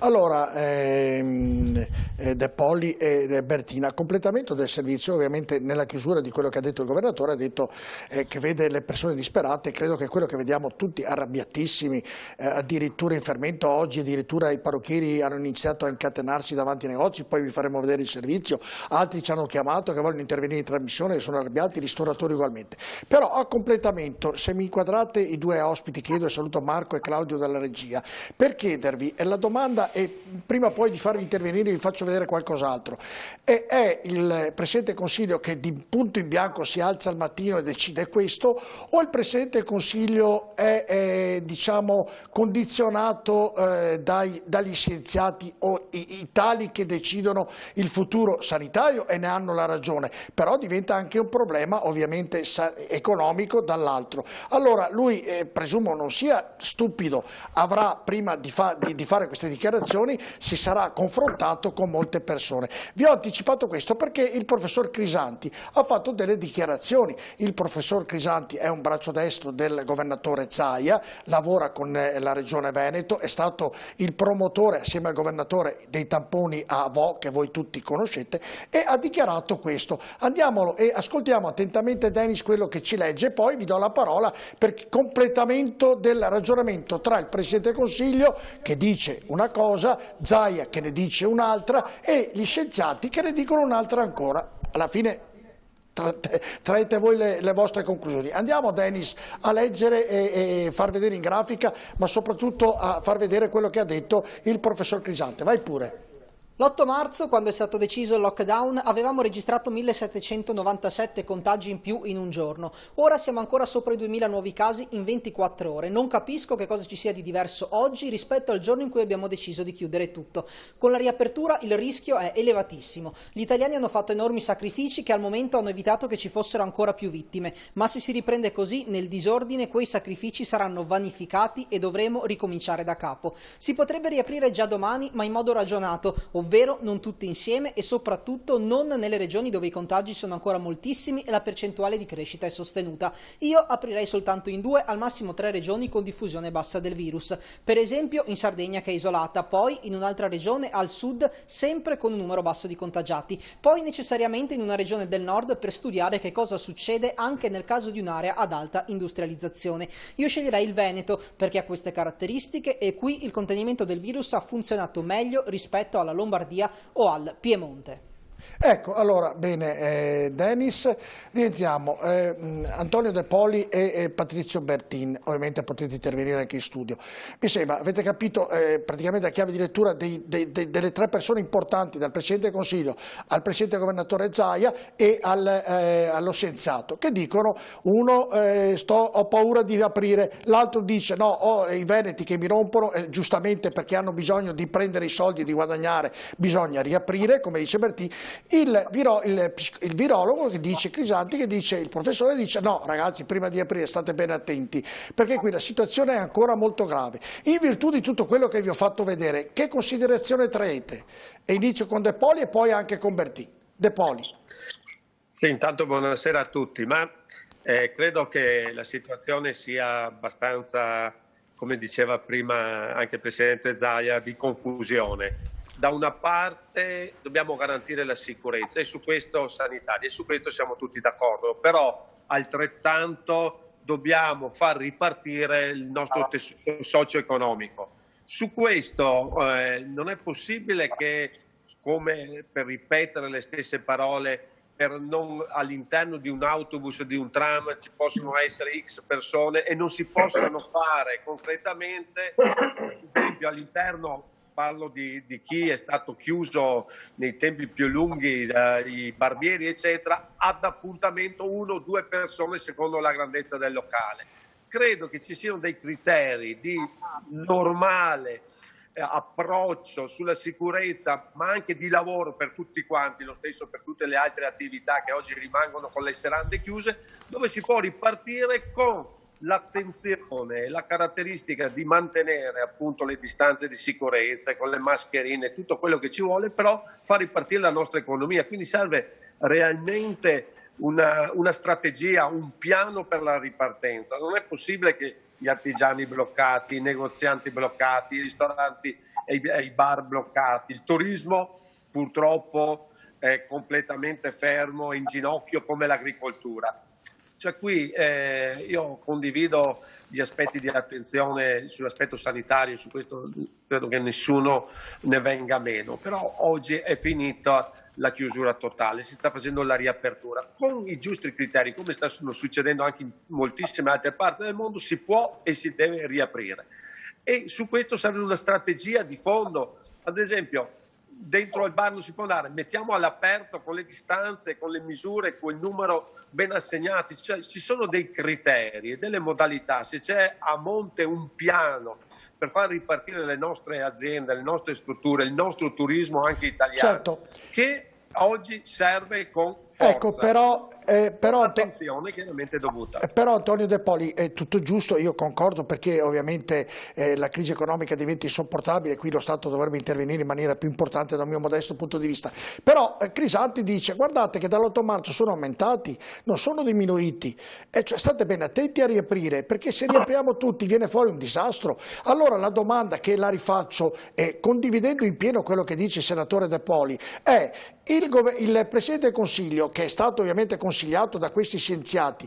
Allora, De Poli e Bertina, completamento del servizio, ovviamente nella chiusura di quello che ha detto il governatore, ha detto che vede le persone disperate, credo che quello che vediamo tutti arrabbiatissimi, addirittura in fermento oggi, addirittura i parrucchieri hanno iniziato a incatenarsi davanti ai negozi, poi vi faremo vedere il servizio, altri ci hanno chiamato che vogliono intervenire in trasmissione, che sono arrabbiati, i ristoratori ugualmente. Però a completamento, se mi inquadrate i due ospiti, chiedo e saluto Marco e Claudio dalla regia, per chiedervi, e la domanda è prima poi di farvi intervenire vi faccio vedere qualcos'altro, è il Presidente del Consiglio che di punto in bianco si alza al mattino e decide questo, o il Presidente del Consiglio è diciamo, condizionato dagli scienziati o i tali che decidono il futuro sanitario e ne hanno la ragione, però diventa anche un problema ovviamente economico dall'altro. Allora lui presumo non sia stupido, avrà prima di fare queste dichiarazioni si sarà confrontato con molte persone. Vi ho anticipato questo perché il professor Crisanti ha fatto delle dichiarazioni. Il professor Crisanti è un braccio destro del governatore Zaia, lavora con la regione Veneto, è stato il promotore assieme al governatore dei tamponi a Vo che voi tutti conoscete e ha dichiarato questo. Andiamolo e ascoltiamo attentamente Denis quello che ci legge e poi vi do la parola per completamento del ragionamento tra il Presidente del Consiglio che dice una cosa, Zaia che ne dice un'altra e gli scienziati che ne dicono un'altra ancora. Alla fine traete voi le vostre conclusioni. Andiamo Denis a leggere e far vedere in grafica, ma soprattutto a far vedere quello che ha detto il professor Crisanti. Vai pure. L'8 marzo, quando è stato deciso il lockdown, avevamo registrato 1797 contagi in più in un giorno. Ora siamo ancora sopra i 2000 nuovi casi in 24 ore. Non capisco che cosa ci sia di diverso oggi rispetto al giorno in cui abbiamo deciso di chiudere tutto. Con la riapertura il rischio è elevatissimo. Gli italiani hanno fatto enormi sacrifici che al momento hanno evitato che ci fossero ancora più vittime. Ma se si riprende così, nel disordine, quei sacrifici saranno vanificati e dovremo ricominciare da capo. Si potrebbe riaprire già domani, ma in modo ragionato, ovvero non tutti insieme e soprattutto non nelle regioni dove i contagi sono ancora moltissimi e la percentuale di crescita è sostenuta. Io aprirei soltanto in 2, al massimo 3 regioni con diffusione bassa del virus, per esempio in Sardegna che è isolata, poi in un'altra regione al sud sempre con un numero basso di contagiati, poi necessariamente in una regione del nord per studiare che cosa succede anche nel caso di un'area ad alta industrializzazione. Io sceglierei il Veneto perché ha queste caratteristiche e qui il contenimento del virus ha funzionato meglio rispetto alla Lombardia o al Piemonte. Ecco, allora, bene, Denis, rientriamo. Antonio De Poli e Patrizio Bertin, ovviamente potete intervenire anche in studio. Mi sembra, avete capito praticamente la chiave di lettura delle tre persone importanti, dal Presidente del Consiglio al Presidente del Governatore Zaia e allo scienziato, che dicono, uno ho paura di aprire, l'altro dice no, ho i veneti che mi rompono, giustamente perché hanno bisogno di prendere i soldi e di guadagnare, bisogna riaprire, come dice Bertin. Il virologo che dice, Crisanti, che dice, il professore dice no ragazzi prima di aprire state bene attenti perché qui la situazione è ancora molto grave. In virtù di tutto quello che vi ho fatto vedere, che considerazione traete? E inizio con De Poli e poi anche con Bertin. De Poli. Sì, intanto buonasera a tutti, ma credo che la situazione sia abbastanza, come diceva prima anche il Presidente Zaia, di confusione. Da una parte dobbiamo garantire la sicurezza e su questo sanitaria, e su questo siamo tutti d'accordo, però altrettanto dobbiamo far ripartire il nostro tessuto socio-economico. Su questo non è possibile che, come per ripetere le stesse parole, all'interno di un autobus o di un tram ci possono essere X persone e non si possano fare concretamente, per esempio all'interno. Parlo di chi è stato chiuso nei tempi più lunghi, i barbieri eccetera, ad appuntamento 1 o 2 persone secondo la grandezza del locale. Credo che ci siano dei criteri di normale approccio sulla sicurezza, ma anche di lavoro per tutti quanti, lo stesso per tutte le altre attività che oggi rimangono con le serrande chiuse, dove si può ripartire con l'attenzione e la caratteristica di mantenere appunto le distanze di sicurezza con le mascherine, tutto quello che ci vuole, però far ripartire la nostra economia. Quindi serve realmente una strategia, un piano per la ripartenza. Non è possibile che gli artigiani bloccati, i negozianti bloccati, i ristoranti e i bar bloccati, il turismo purtroppo è completamente fermo, in ginocchio come l'agricoltura. Cioè qui io condivido gli aspetti di attenzione sull'aspetto sanitario, su questo credo che nessuno ne venga meno, però oggi è finita la chiusura totale, si sta facendo la riapertura con i giusti criteri, come sta succedendo anche in moltissime altre parti del mondo, si può e si deve riaprire. E su questo serve una strategia di fondo, ad esempio dentro al bar non si può andare, mettiamo all'aperto con le distanze, con le misure, con il numero ben assegnati, cioè ci sono dei criteri e delle modalità, se c'è a monte un piano per far ripartire le nostre aziende, le nostre strutture, il nostro turismo anche italiano, certo, che oggi serve con forza. Ecco, però attenzione chiaramente dovuta. Però Antonio De Poli è tutto giusto, io concordo, perché ovviamente la crisi economica diventa insopportabile, qui lo Stato dovrebbe intervenire in maniera più importante dal mio modesto punto di vista. Però Crisanti dice: guardate che dall'8 marzo sono aumentati, non sono diminuiti, e cioè state bene attenti a riaprire, perché se riapriamo tutti viene fuori un disastro. Allora la domanda che la rifaccio, condividendo in pieno quello che dice il senatore De Poli, è: il Presidente del Consiglio, che è stato ovviamente consigliato da questi scienziati,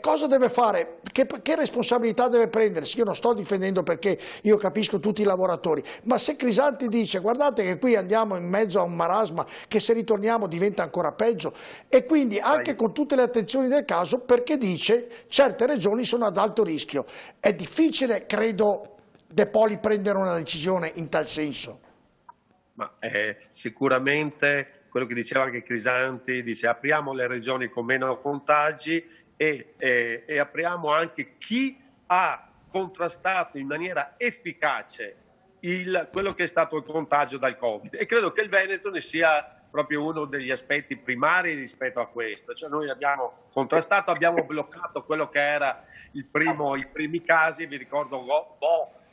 cosa deve fare? Che responsabilità deve prendersi? Io non sto difendendo, perché io capisco tutti i lavoratori, ma se Crisanti dice: guardate che qui andiamo in mezzo a un marasma che se ritorniamo diventa ancora peggio, e quindi anche con tutte le attenzioni del caso, perché dice certe regioni sono ad alto rischio, è difficile, credo, De Poli, prendere una decisione in tal senso. Ma sicuramente quello che diceva anche Crisanti, dice: apriamo le regioni con meno contagi e apriamo anche chi ha contrastato in maniera efficace quello che è stato il contagio dal Covid. E credo che il Veneto ne sia proprio uno degli aspetti primari rispetto a questo. Cioè noi abbiamo contrastato, abbiamo bloccato quello che era i primi casi, vi ricordo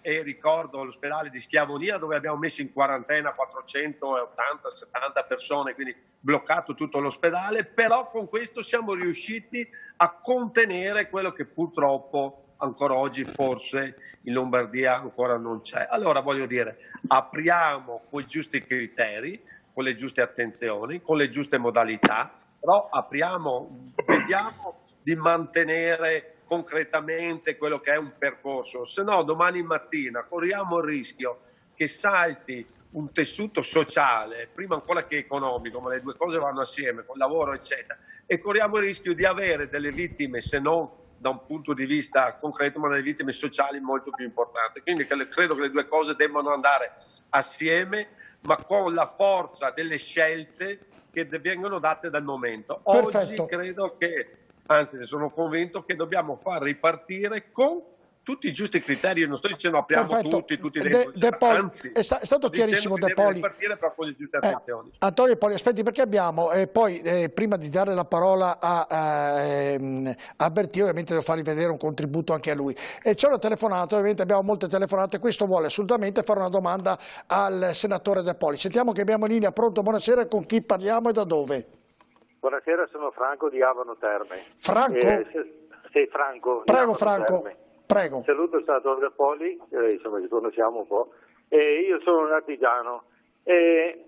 e ricordo l'ospedale di Schiavonia, dove abbiamo messo in quarantena 480-70 persone, quindi bloccato tutto l'ospedale, però con questo siamo riusciti a contenere quello che purtroppo ancora oggi forse in Lombardia ancora non c'è. Allora voglio dire, apriamo con i giusti criteri, con le giuste attenzioni, con le giuste modalità, però apriamo, vediamo di mantenere concretamente quello che è un percorso, se no domani mattina corriamo il rischio che salti un tessuto sociale, prima ancora che economico, ma le due cose vanno assieme, con lavoro eccetera, e corriamo il rischio di avere delle vittime, se non da un punto di vista concreto, ma delle vittime sociali molto più importanti. Quindi credo che le due cose debbano andare assieme, ma con la forza delle scelte che vengono date dal momento. Oggi credo che, anzi ne sono convinto, che dobbiamo far ripartire con tutti i giusti criteri. Non sto dicendo apriamo tutti dentro, anzi è stato chiarissimo De Poli. Ripartire però con le giuste attenzioni. Antonio De Poli, aspetti, perché abbiamo prima di dare la parola a Bertì, ovviamente devo fargli vedere un contributo anche a lui, e c'è una telefonata, ovviamente abbiamo molte telefonate, questo vuole assolutamente fare una domanda al senatore De Poli. Sentiamo che abbiamo in linea. Pronto? Buonasera, con chi parliamo e da dove? Buonasera, sono Franco di Avano Terme. Franco? Sei Franco. Prego Franco, Terme. Prego. Saluto il senatore De Poli, insomma ci conosciamo un po'. Io sono un artigiano e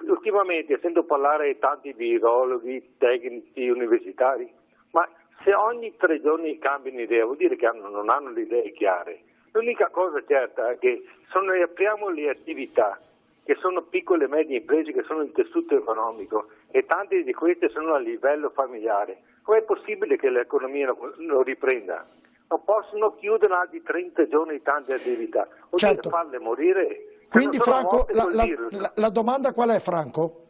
ultimamente sento parlare tanti virologhi, tecnici, universitari, ma se ogni 3 giorni cambiano idea vuol dire che non hanno le idee chiare. L'unica cosa certa è che se noi apriamo le attività, che sono piccole e medie imprese, che sono il tessuto economico, e tante di queste sono a livello familiare, com'è possibile che l'economia lo riprenda? Non possono chiudere altri 30 giorni tante attività, vuol dire farle morire. Quindi Franco, la domanda qual è, Franco?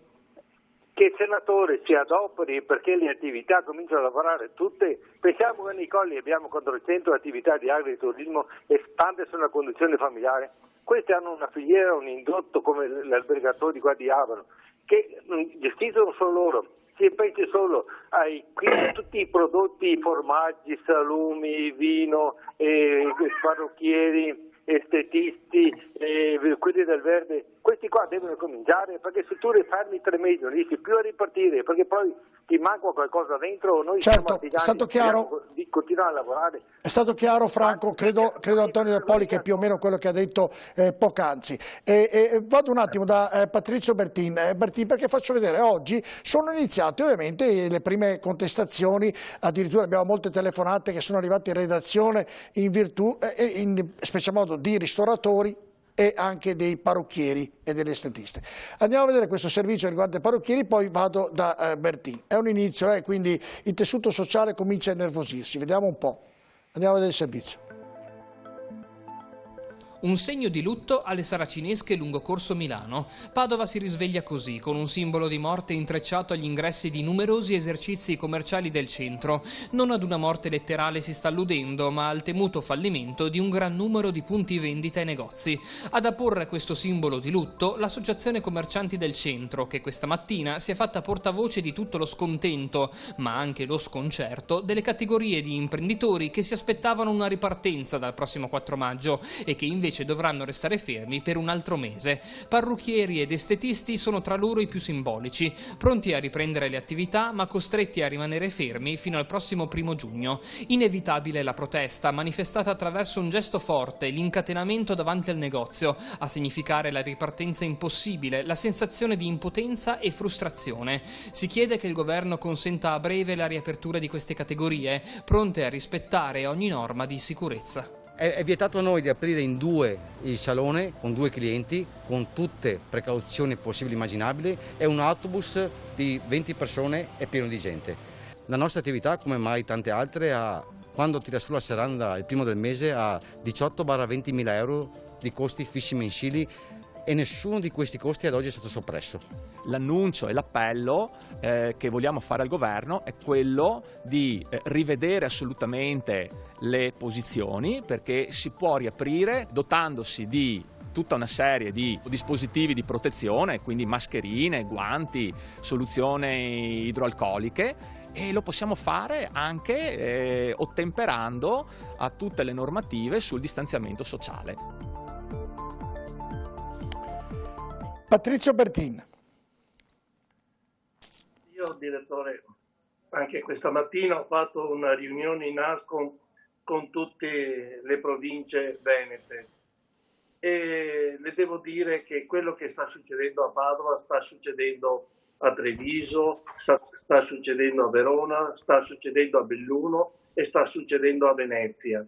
Che il senatore si adoperi perché le attività cominciano a lavorare tutte. Pensiamo che nei Colli abbiamo 400 attività di agriturismo e tante sono a conduzione familiare. Queste hanno una filiera, un indotto come l'albergatore qua di Avano, che gestiscono solo loro. Si pensi solo ai tutti i prodotti, formaggi, salumi, vino, parrucchieri, estetisti, quelli del verde, questi qua devono cominciare, perché se tu li fermi 3 mesi non riesci più a ripartire, perché poi ti manca qualcosa dentro, noi siamo Certo, artigiani, è stato chiaro? di continuare a lavorare. È stato chiaro, Franco, credo Antonio De Poli, che è più o meno quello che ha detto poc'anzi. Vado un attimo da Patrizio Bertin, perché faccio vedere, oggi sono iniziate ovviamente le prime contestazioni, addirittura abbiamo molte telefonate che sono arrivate in redazione in virtù, in special modo di ristoratori e anche dei parrucchieri e delle estetiste. Andiamo a vedere questo servizio riguardo ai parrucchieri, poi vado da Bertin. È un inizio, quindi il tessuto sociale comincia a innervosirsi, vediamo un po'. Andiamo a vedere il servizio. Un segno di lutto alle Saracinesche lungo Corso Milano. Padova si risveglia così, con un simbolo di morte intrecciato agli ingressi di numerosi esercizi commerciali del centro. Non ad una morte letterale si sta alludendo, ma al temuto fallimento di un gran numero di punti vendita e negozi. Ad apporre questo simbolo di lutto l'Associazione Commercianti del Centro, che questa mattina si è fatta portavoce di tutto lo scontento, ma anche lo sconcerto, delle categorie di imprenditori che si aspettavano una ripartenza dal prossimo 4 maggio e che invece dovranno restare fermi per un altro mese. Parrucchieri ed estetisti sono tra loro i più simbolici, pronti a riprendere le attività ma costretti a rimanere fermi fino al prossimo 1 giugno. Inevitabile la protesta, manifestata attraverso un gesto forte, l'incatenamento davanti al negozio, a significare la ripartenza impossibile, la sensazione di impotenza e frustrazione. Si chiede che il governo consenta a breve la riapertura di queste categorie, pronte a rispettare ogni norma di sicurezza. È vietato a noi di aprire in 2 il salone con 2 clienti, con tutte precauzioni possibili e immaginabili, e un autobus di 20 persone è pieno di gente. La nostra attività, come mai tante altre, quando tira su la serranda il primo del mese, ha 18-20 mila euro di costi fissi mensili, e nessuno di questi costi ad oggi è stato soppresso. L'annuncio e l'appello che vogliamo fare al governo è quello di rivedere assolutamente le posizioni, perché si può riaprire dotandosi di tutta una serie di dispositivi di protezione, quindi mascherine, guanti, soluzioni idroalcoliche, e lo possiamo fare anche ottemperando a tutte le normative sul distanziamento sociale. Patrizio Bertin. Io, direttore, anche questa mattina ho fatto una riunione in ASCOM con tutte le province venete e le devo dire che quello che sta succedendo a Padova sta succedendo a Treviso, sta succedendo a Verona, sta succedendo a Belluno e sta succedendo a Venezia.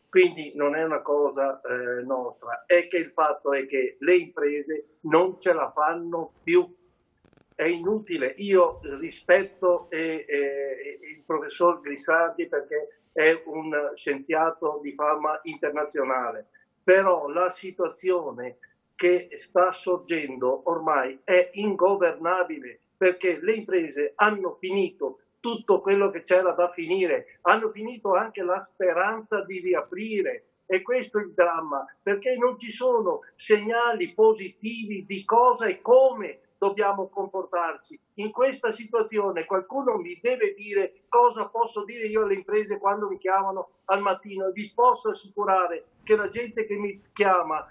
Quindi non è una cosa nostra, è che il fatto è che le imprese non ce la fanno più. È inutile, io rispetto il professor Glissardi perché è un scienziato di fama internazionale, però la situazione che sta sorgendo ormai è ingovernabile, perché le imprese hanno finito tutto quello che c'era da finire, hanno finito anche la speranza di riaprire, e questo è il dramma, perché non ci sono segnali positivi di cosa e come dobbiamo comportarci. In questa situazione qualcuno mi deve dire cosa posso dire io alle imprese quando mi chiamano al mattino, e vi posso assicurare che la gente che mi chiama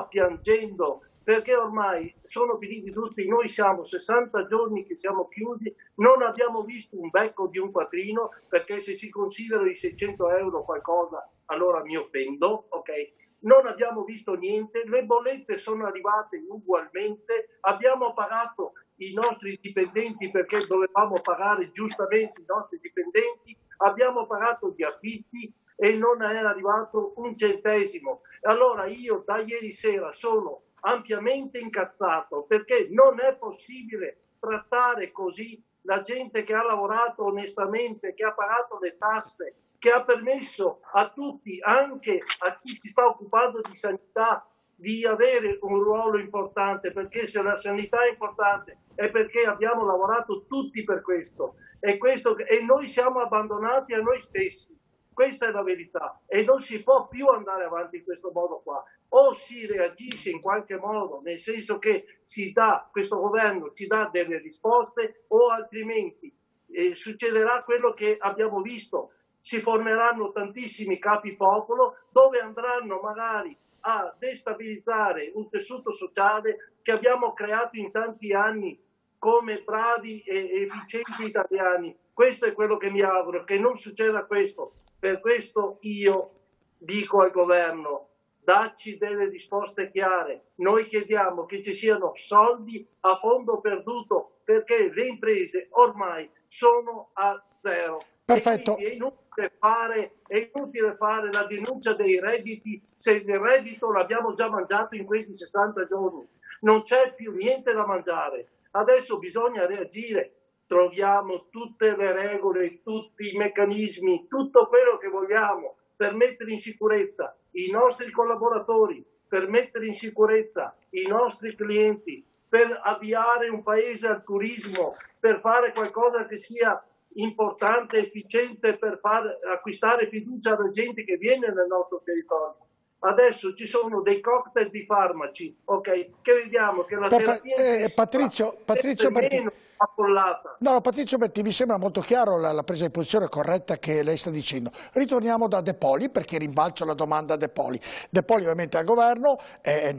piangendo, perché ormai sono finiti tutti. Noi siamo 60 giorni che siamo chiusi, non abbiamo visto un becco di un quattrino, perché se si considerano i 600 euro qualcosa allora mi offendo, ok? Non abbiamo visto niente, le bollette sono arrivate ugualmente, abbiamo pagato i nostri dipendenti perché dovevamo pagare giustamente i nostri dipendenti, abbiamo pagato gli affitti e non è arrivato un centesimo. Allora io da ieri sera sono ampiamente incazzato, perché non è possibile trattare così la gente che ha lavorato onestamente, che ha pagato le tasse, che ha permesso a tutti, anche a chi si sta occupando di sanità, di avere un ruolo importante, perché se la sanità è importante è perché abbiamo lavorato tutti per questo, e noi siamo abbandonati a noi stessi. Questa è la verità, e non si può più andare avanti in questo modo qua. O si reagisce in qualche modo, nel senso che questo governo ci dà delle risposte, o altrimenti succederà quello che abbiamo visto. si formeranno tantissimi capi popolo dove andranno magari a destabilizzare un tessuto sociale che abbiamo creato in tanti anni come bravi e efficienti italiani. Questo è quello che mi auguro, che non succeda questo. Per questo io dico al governo: dacci delle risposte chiare. Noi chiediamo che ci siano soldi a fondo perduto perché le imprese ormai sono a zero. Perfetto. È inutile fare la denuncia dei redditi se il reddito l'abbiamo già mangiato in questi 60 giorni. Non c'è più niente da mangiare. Adesso bisogna reagire. Troviamo tutte le regole, tutti i meccanismi, tutto quello che vogliamo per mettere in sicurezza i nostri collaboratori, per mettere in sicurezza i nostri clienti, per avviare un paese al turismo, per fare qualcosa che sia importante, efficiente, per far acquistare fiducia alla gente che viene nel nostro territorio. Adesso ci sono dei cocktail di farmaci, ok, che vediamo che la terapia Patrizio meno affollata. No, Patrizio Bertini, mi sembra molto chiaro la presa di posizione corretta che lei sta dicendo. Ritorniamo da De Poli, perché rimbalzo la domanda a De Poli. De Poli ovviamente al governo, è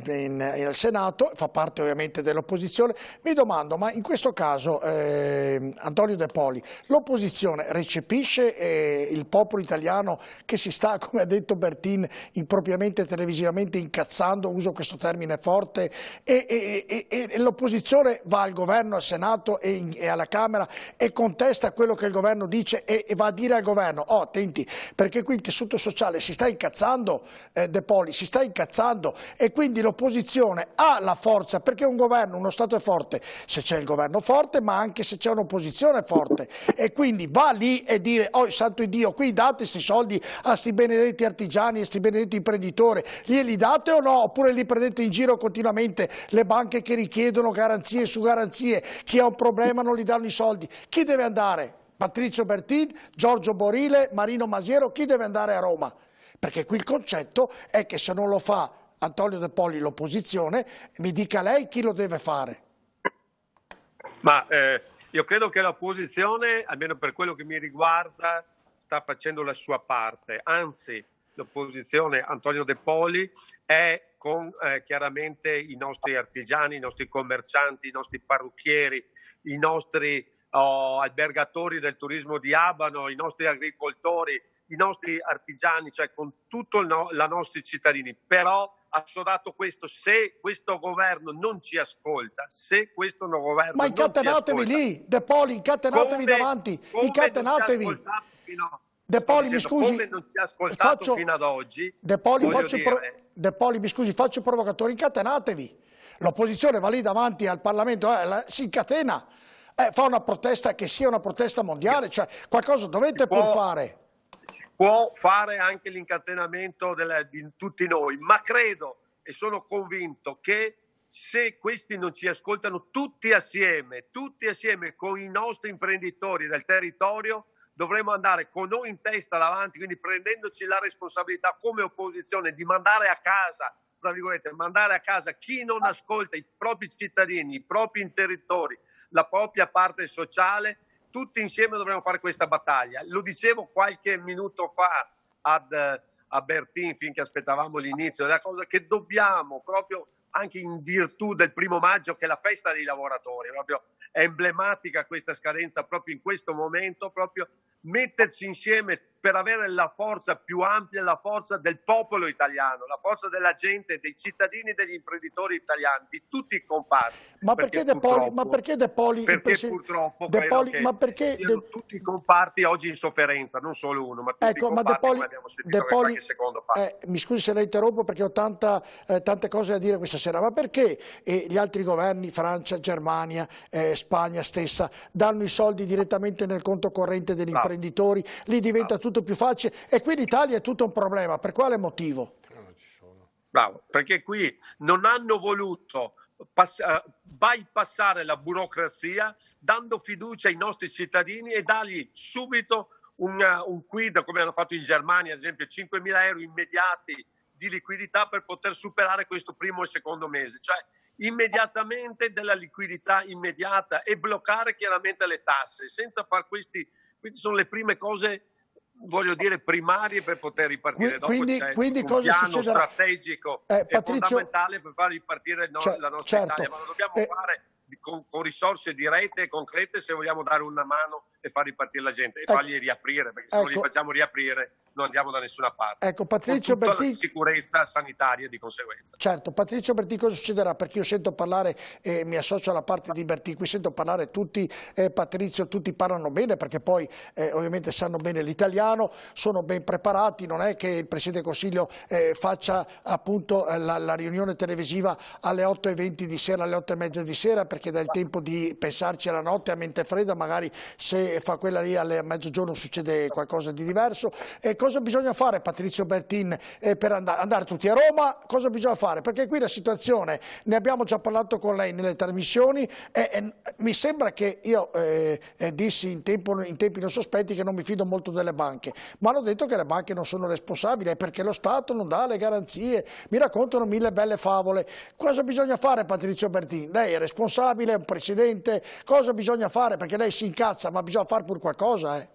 al Senato, fa parte ovviamente dell'opposizione. Mi domando, ma in questo caso, Antonio De Poli, l'opposizione recepisce il popolo italiano che si sta, come ha detto Bertin, impropriamente televisivamente incazzando, uso questo termine forte, e l'opposizione va al governo, al Senato e alla Camera e contesta quello che il governo dice e va a dire al governo: oh, attenti, perché qui il tessuto sociale si sta incazzando, De Poli, si sta incazzando, e quindi l'opposizione ha la forza, perché un governo, uno Stato è forte se c'è il governo forte, ma anche se c'è un'opposizione forte, e quindi va lì e dire: oh, santo Dio, qui date questi soldi a sti benedetti artigiani e sti benedetti imprenditori, glieli date o no? Oppure li prendete in giro continuamente, le banche che richiedono garanzie su garanzie, chi ha un problema non gli danno i soldi. Chi deve andare? Patrizio Bertin, Giorgio Borile, Marino Masiero, chi deve andare a Roma? Perché qui il concetto è che se non lo fa Antonio De Poli, l'opposizione, mi dica lei chi lo deve fare. Ma io credo che l'opposizione, almeno per quello che mi riguarda, sta facendo la sua parte. Anzi, l'opposizione, Antonio De Poli, è con chiaramente i nostri artigiani, i nostri commercianti, i nostri parrucchieri, i nostri albergatori del turismo di Abano, i nostri agricoltori, i nostri artigiani, cioè con tutti i nostri cittadini. Però assodato questo, se questo governo non ci ascolta, se questo governo ma incatenatevi lì, De Poli, incatenatevi davanti, incatenatevi. De Poli, mi scusi, come non ci ha ascoltato fino ad oggi, De Poli, mi scusi, faccio provocatore, incatenatevi. L'opposizione va lì davanti al Parlamento, si incatena, fa una protesta che sia una protesta mondiale, cioè qualcosa dovete pur fare. Si può fare anche l'incatenamento di tutti noi, ma credo e sono convinto che se questi non ci ascoltano tutti assieme con i nostri imprenditori del territorio, dovremo andare con noi in testa davanti, quindi prendendoci la responsabilità come opposizione di mandare a casa, tra virgolette, mandare a casa chi non ascolta i propri cittadini, i propri imprenditori, la propria parte sociale. Tutti insieme dovremo fare questa battaglia. Lo dicevo qualche minuto fa a Bertin, finché aspettavamo l'inizio della cosa, che dobbiamo proprio, anche in virtù del 1° maggio, che è la festa dei lavoratori, proprio è emblematica questa scadenza proprio in questo momento, proprio metterci insieme per avere la forza più ampia, la forza del popolo italiano, la forza della gente, dei cittadini, degli imprenditori italiani, di tutti i comparti. Ma perché De Poli? Perché purtroppo siano tutti i comparti oggi in sofferenza, non solo uno, ma tutti i comparti, come abbiamo sentito qualche secondo fa. Mi scusi se la interrompo perché ho tante cose da dire questa sera, ma perché gli altri governi, Francia, Germania, Spagna stessa, danno i soldi direttamente nel conto corrente degli imprenditori, lì diventa tutto più facile, e qui in Italia è tutto un problema? Per quale motivo? Bravo, perché qui non hanno voluto bypassare la burocrazia, dando fiducia ai nostri cittadini e dargli subito un quid, come hanno fatto in Germania, ad esempio 5.000 euro immediati di liquidità per poter superare questo primo e secondo mese, cioè immediatamente della liquidità immediata, e bloccare chiaramente le tasse senza far queste sono le prime cose voglio dire, primarie per poter ripartire. Dopo quindi un cosa piano succederà? strategico Patrizio, fondamentale per far ripartire la nostra certo. Italia, ma lo dobbiamo fare con risorse dirette e concrete se vogliamo dare una mano e far ripartire la gente e fargli riaprire, perché se non li facciamo riaprire non andiamo da nessuna parte. Ecco, Patrizio con tutta Bertin... la sicurezza sanitaria di conseguenza. Certo, Patrizio Bertin, cosa succederà? Perché io sento parlare, mi associo alla parte di Bertin, qui sento parlare tutti, Patrizio, tutti parlano bene perché poi ovviamente sanno bene l'italiano, sono ben preparati, non è che il Presidente del Consiglio faccia appunto la riunione televisiva alle 8:20 di sera, alle 8:30 di sera, perché dà il tempo di pensarci alla notte a mente fredda, magari se fa quella lì alle mezzogiorno succede qualcosa di diverso. Cosa bisogna fare, Patrizio Bertin, per andare tutti a Roma? Cosa bisogna fare? Perché qui la situazione, ne abbiamo già parlato con lei nelle trasmissioni, mi sembra che io dissi in tempi non sospetti che non mi fido molto delle banche, ma hanno detto che le banche non sono responsabili perché lo Stato non dà le garanzie, mi raccontano mille belle favole. Cosa bisogna fare, Patrizio Bertin? Lei è responsabile, è un presidente, cosa bisogna fare? Perché lei si incazza, ma bisogna fare pure qualcosa,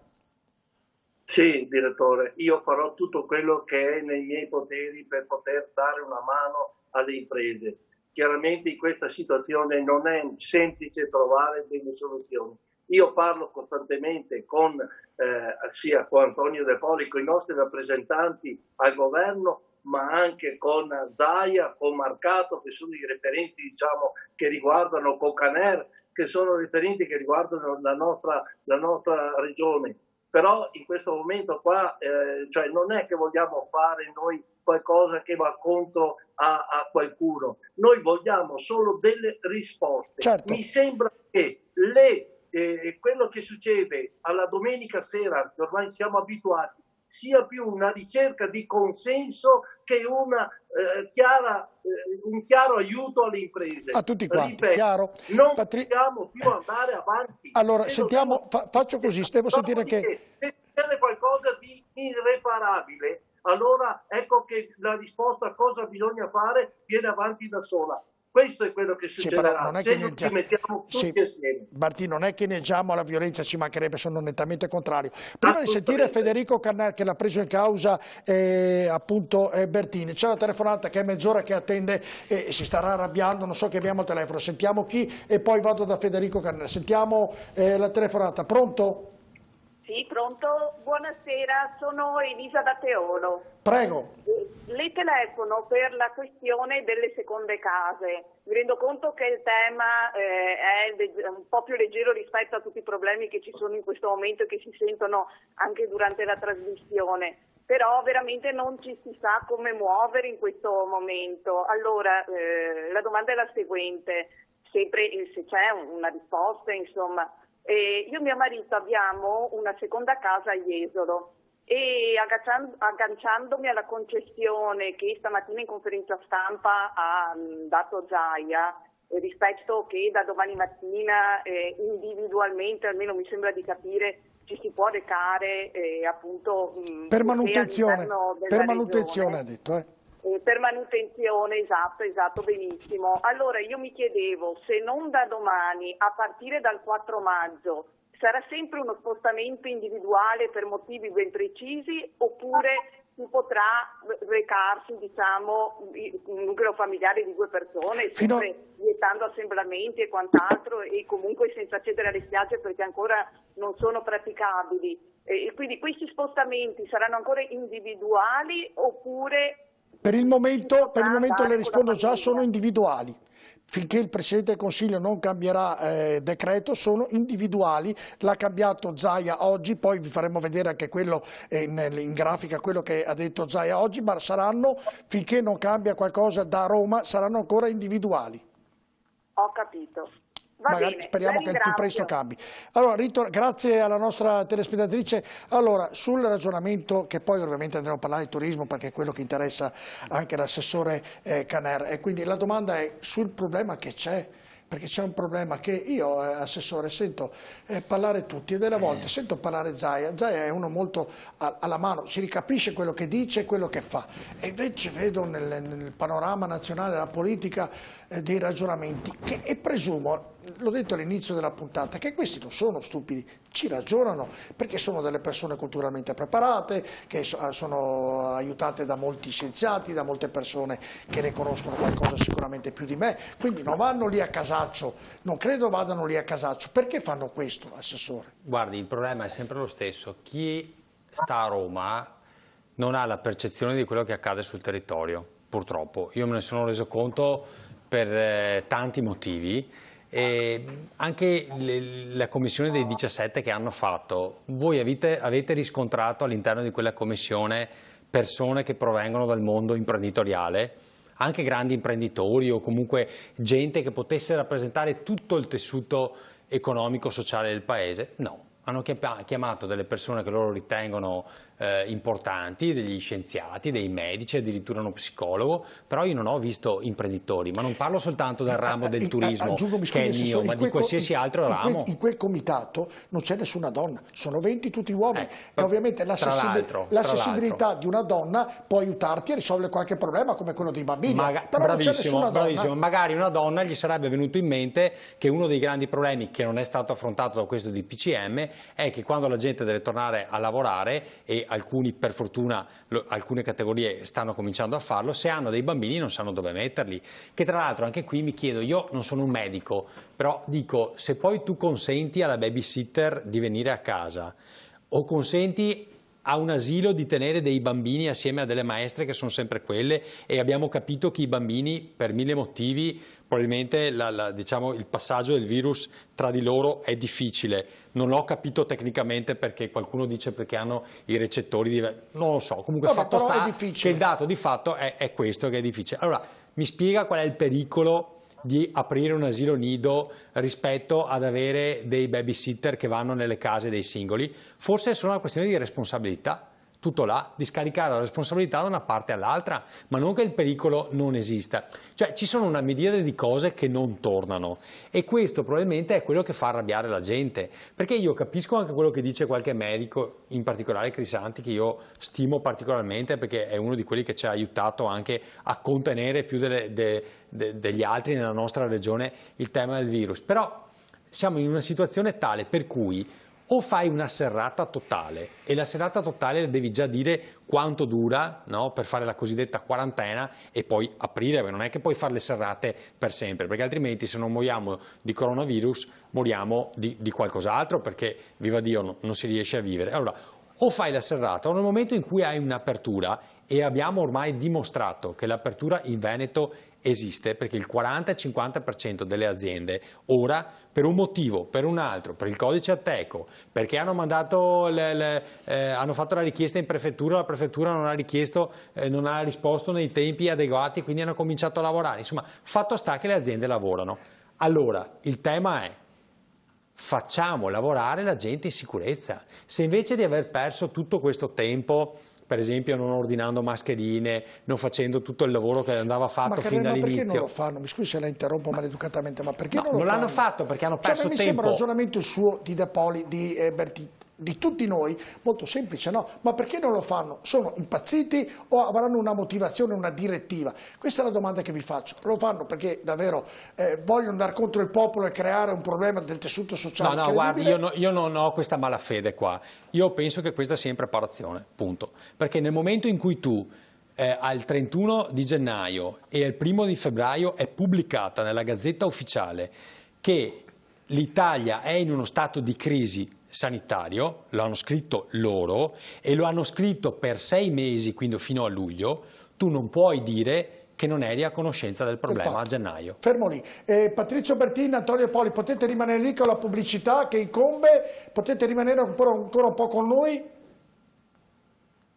Sì, direttore, io farò tutto quello che è nei miei poteri per poter dare una mano alle imprese. Chiaramente in questa situazione non è semplice trovare delle soluzioni. Io parlo costantemente sia con Antonio De Poli, con i nostri rappresentanti al governo, ma anche con Zaia, con Marcato, che sono i referenti, diciamo, che riguardano, con Caner, che sono referenti che riguardano la nostra regione. Però in questo momento qua cioè non è che vogliamo fare noi qualcosa che va contro a qualcuno, noi vogliamo solo delle risposte. Certo. Mi sembra che quello che succede alla domenica sera, che ormai siamo abituati, sia più una ricerca di consenso che un chiaro aiuto alle imprese. A tutti quanti, ripeto, chiaro? Non possiamo più andare avanti. Allora, sentiamo, faccio così, devo sentire che... Se succede qualcosa di irreparabile, allora ecco che la risposta a cosa bisogna fare viene avanti da sola. Questo è quello che succederà, se non ci mettiamo tutti assieme. Bertin, non è che neggiamo alla violenza, ci mancherebbe, sono nettamente contrario. Prima di sentire Federico Canner, che l'ha preso in causa appunto Bertin, c'è una telefonata che è mezz'ora che attende e si starà arrabbiando, non so che abbiamo il telefono, sentiamo chi e poi vado da Federico Canner. Sentiamo la telefonata, pronto? Sì, pronto? Buonasera, sono Elisa da Teolo. Prego. Le telefono per la questione delle seconde case. Mi rendo conto che il tema è un po' più leggero rispetto a tutti i problemi che ci sono in questo momento e che si sentono anche durante la trasmissione. Però veramente non ci si sa come muovere in questo momento. Allora, la domanda è la seguente, sempre se c'è una risposta, insomma. Io e mio marito abbiamo una seconda casa a Jesolo e agganciandomi alla concessione che stamattina in conferenza stampa ha dato Zaia, rispetto che da domani mattina individualmente, almeno mi sembra di capire, ci si può recare appunto per manutenzione ha detto per manutenzione, esatto, benissimo. Allora io mi chiedevo, se non da domani, a partire dal 4 maggio, sarà sempre uno spostamento individuale per motivi ben precisi oppure si potrà recarsi, diciamo, un nucleo familiare di 2 persone, sempre vietando assemblamenti e quant'altro e comunque senza accedere alle spiagge perché ancora non sono praticabili. E quindi questi spostamenti saranno ancora individuali oppure... Per il momento le rispondo già, sono individuali. Finché il Presidente del Consiglio non cambierà decreto, sono individuali. L'ha cambiato Zaia oggi, poi vi faremo vedere anche quello in grafica, quello che ha detto Zaia oggi, ma saranno, finché non cambia qualcosa da Roma, saranno ancora individuali. Ho capito. Magari speriamo che il più presto cambi. Allora, grazie alla nostra telespettatrice. Allora, sul ragionamento, che poi ovviamente andremo a parlare di turismo perché è quello che interessa anche l'assessore Caner, e quindi la domanda è sul problema che c'è. Perché c'è un problema che io, assessore, sento parlare tutti e delle volte sento parlare Zaia. Zaia è uno molto alla mano, si ricapisce quello che dice e quello che fa. E invece vedo nel panorama nazionale della politica dei ragionamenti e presumo, l'ho detto all'inizio della puntata, che questi non sono stupidi, ci ragionano, perché sono delle persone culturalmente preparate, che sono aiutate da molti scienziati, da molte persone che ne conoscono qualcosa sicuramente più di me, quindi non vanno lì a casaccio, non credo vadano lì a casaccio. Perché fanno questo, Assessore? Guardi, il problema è sempre lo stesso, chi sta a Roma non ha la percezione di quello che accade sul territorio, purtroppo. Io me ne sono reso conto per tanti motivi, e anche la commissione dei 17 che hanno fatto, voi avete riscontrato all'interno di quella commissione persone che provengono dal mondo imprenditoriale, anche grandi imprenditori o comunque gente che potesse rappresentare tutto il tessuto economico-sociale del paese? No. Hanno chiamato delle persone che loro ritengono importanti, degli scienziati, dei medici, addirittura uno psicologo, però io non ho visto imprenditori, ma non parlo soltanto del ramo del turismo, che è il mio, ma di qualsiasi altro ramo. In quel comitato non c'è nessuna donna, sono 20 tutti uomini, e ovviamente l'accessibilità di una donna può aiutarti a risolvere qualche problema come quello dei bambini. Però bravissimo, magari una donna gli sarebbe venuto in mente che uno dei grandi problemi che non è stato affrontato da questo DPCM è che quando la gente deve tornare a lavorare, e alcuni per fortuna, alcune categorie stanno cominciando a farlo, se hanno dei bambini non sanno dove metterli, che tra l'altro anche qui mi chiedo, io non sono un medico, però dico, se poi tu consenti alla babysitter di venire a casa o consenti a un asilo di tenere dei bambini assieme a delle maestre che sono sempre quelle, e abbiamo capito che i bambini per mille motivi, probabilmente diciamo, il passaggio del virus tra di loro è difficile, non l'ho capito tecnicamente perché qualcuno dice perché hanno i recettori diversi, non lo so, comunque il fatto sta che il dato di fatto è questo, che è difficile. Allora mi spiega qual è il pericolo di aprire un asilo nido rispetto ad avere dei babysitter che vanno nelle case dei singoli? Forse è solo una questione di responsabilità, tutto là, di scaricare la responsabilità da una parte all'altra, ma non che il pericolo non esista. Cioè ci sono una miriade di cose che non tornano, e questo probabilmente è quello che fa arrabbiare la gente, perché io capisco anche quello che dice qualche medico, in particolare Crisanti, che io stimo particolarmente perché è uno di quelli che ci ha aiutato anche a contenere più degli altri nella nostra regione il tema del virus, però siamo in una situazione tale per cui o fai una serrata totale, e la serrata totale devi già dire quanto dura, no? Per fare la cosiddetta quarantena e poi aprire, non è che puoi fare le serrate per sempre, perché altrimenti se non moriamo di coronavirus moriamo di qualcos'altro, perché viva Dio non si riesce a vivere. Allora, o fai la serrata o nel momento in cui hai un'apertura, e abbiamo ormai dimostrato che l'apertura in Veneto esiste, perché il 40-50% delle aziende ora, per un motivo, per un altro, per il codice Ateco, perché hanno mandato hanno fatto la richiesta in prefettura, la prefettura non ha risposto nei tempi adeguati, quindi hanno cominciato a lavorare. Insomma, fatto sta che le aziende lavorano. Allora, il tema è: facciamo lavorare la gente in sicurezza. Se invece di aver perso tutto questo tempo, per esempio non ordinando mascherine, non facendo tutto il lavoro che andava fatto fin dall'inizio. Ma perché non lo fanno? Mi scusi se la interrompo maleducatamente, ma perché non lo fanno? Non l'hanno fatto perché hanno perso tempo. Mi sembra un ragionamento suo, di De Poli, di Bertini, di tutti noi, molto semplice, no? Ma perché non lo fanno? Sono impazziti o avranno una motivazione, una direttiva? Questa è la domanda che vi faccio. Lo fanno perché davvero vogliono andare contro il popolo e creare un problema del tessuto sociale? No, guardi, io non ho questa malafede qua. Io penso che questa sia impreparazione, punto. Perché nel momento in cui tu al 31 di gennaio e al 1 di febbraio è pubblicata nella Gazzetta Ufficiale che l'Italia è in uno stato di crisi sanitario, lo hanno scritto loro e lo hanno scritto per 6 mesi, quindi fino a luglio, tu non puoi dire che non eri a conoscenza del problema a gennaio. Fermo lì. Patrizio Bertini, Antonio Poli, potete rimanere lì con la pubblicità che incombe? Potete rimanere ancora un po' con noi?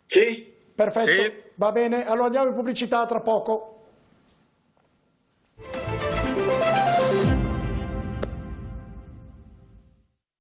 Sì. Perfetto, sì. Va bene, allora andiamo in pubblicità tra poco.